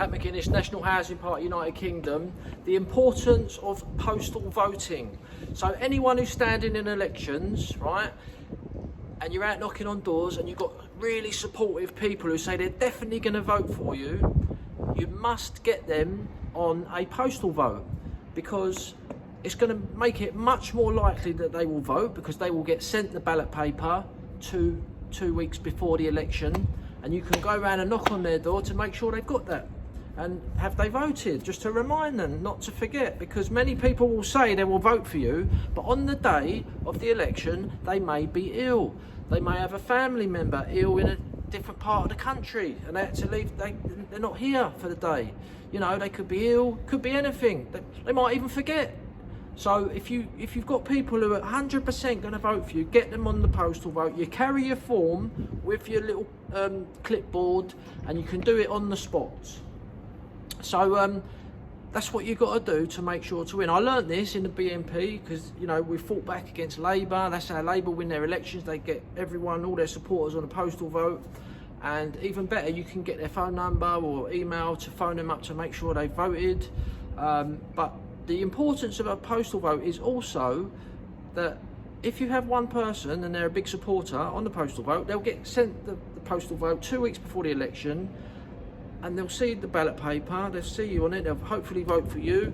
Pat McGuinness, National Housing Party, United Kingdom, the importance of postal voting. So anyone who's standing in elections, right, and you're out knocking on doors and you've got really supportive people who say they're definitely going to vote for you, you must get them on a postal vote, because it's going to make it much more likely that they will vote, because they will get sent the ballot paper two weeks before the election, and you can go around and knock on their door to make sure they've got that. And have they voted, just to remind them not to forget, because many people will say they will vote for you, but on the day of the election they may be ill, they may have a family member ill in a different part of the country and they had to leave, they're not here for the day. You know, they could be ill, could be anything, they might even forget. So if you've got people who are 100% going to vote for you, get them on the postal vote. You carry your form with your little clipboard and you can do it on the spot. So that's what you've got to do to make sure to win. I learnt this in the BNP because, you know, we fought back against Labour. That's how Labour win their elections. They get everyone, all their supporters on a postal vote. And even better, you can get their phone number or email to phone them up to make sure they voted. But the importance of a postal vote is also that if you have one person and they're a big supporter on the postal vote, they'll get sent the postal vote 2 weeks before the election, and they'll see the ballot paper, they'll see you on it, they'll hopefully vote for you,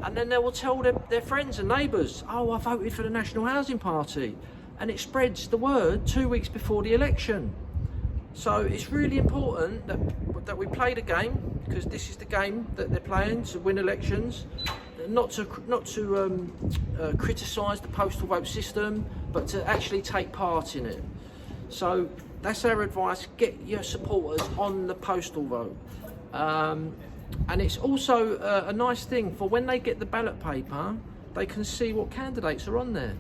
and then they will tell their friends and neighbours, oh, I voted for the National Housing Party, and it spreads the word 2 weeks before the election. So it's really important that we play the game, because this is the game that they're playing to win elections. Not to criticise the postal vote system, but to actually take part in it. So that's our advice: get your supporters on the postal vote. And it's also a nice thing for when they get the ballot paper, they can see what candidates are on there.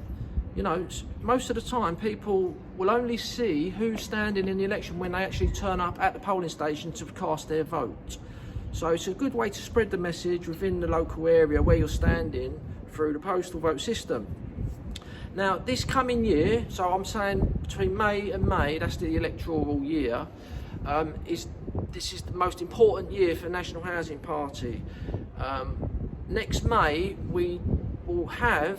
You know, most of the time people will only see who's standing in the election when they actually turn up at the polling station to cast their vote. So it's a good way to spread the message within the local area where you're standing through the postal vote system. Now, this coming year, so I'm saying between May and May, that's the electoral year, this is the most important year for the National Housing Party. Next May, we will have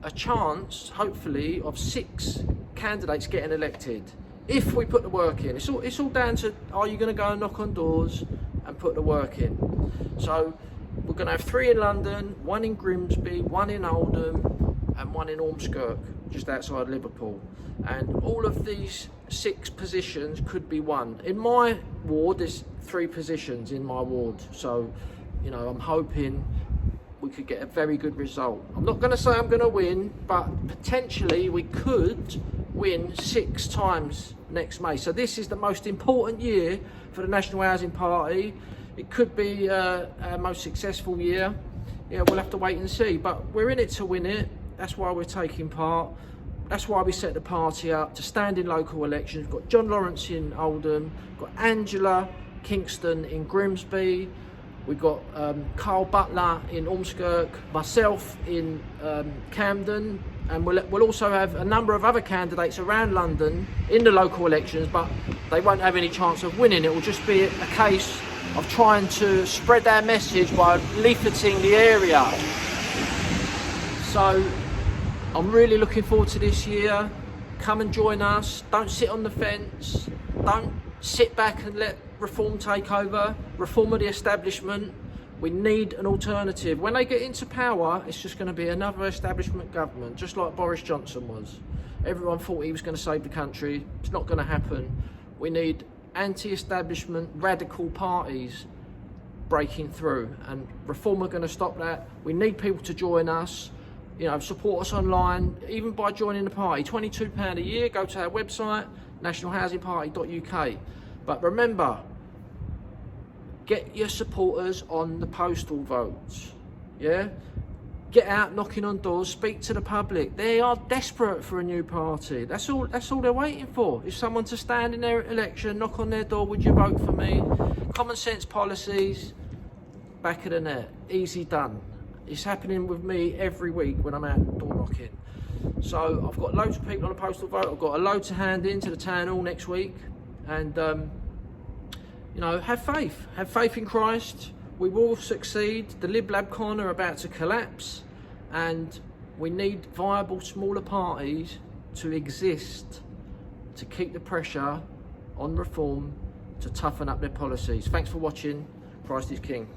a chance, hopefully, of 6 candidates getting elected, if we put the work in. It's all down to, are you going to go and knock on doors and put the work in? So we're going to have 3 in London, 1 in Grimsby, 1 in Oldham and 1 in Ormskirk, just outside Liverpool. And all of these 6 positions could be won. In my ward, there's 3 positions in my ward, so, you know, I'm hoping we could get a very good result. I'm not going to say I'm going to win, but potentially we could win 6 times next May. So this is the most important year for the National Housing Party. It could be our most successful year. Yeah, we'll have to wait and see, but we're in it to win it. That's why we're taking part. That's why we set the party up to stand in local elections. We've got John Lawrence in Oldham, we've got Angela Kingston in Grimsby, we've got Carl Butler in Ormskirk, myself in Camden, and we'll also have a number of other candidates around London in the local elections, but they won't have any chance of winning. It will just be a case of trying to spread our message by leafleting the area. So I'm really looking forward to this year. Come and join us. Don't sit on the fence. Don't sit back and let Reform take over. Reform of the establishment. We need an alternative. When they get into power, it's just going to be another establishment government, just like Boris Johnson was. Everyone thought he was going to save the country. It's not going to happen. We need anti-establishment radical parties breaking through, and Reform are going to stop that. We need people to join us. You know, support us online, even by joining the party. £22 a year. Go to our website, nationalhousingparty.uk. But remember, get your supporters on the postal votes. Yeah? Get out knocking on doors, speak to the public. They are desperate for a new party. That's all they're waiting for. Is someone to stand in their election, knock on their door, would you vote for me? Common sense policies, back of the net. Easy done. It's happening with me every week when I'm out door knocking. So I've got loads of people on the postal vote. I've got a load to hand in to the town hall next week. And you know, have faith in Christ. We will succeed. The Lib Lab Con are about to collapse, and we need viable smaller parties to exist to keep the pressure on reform to toughen up their policies. Thanks for watching. Christ is King.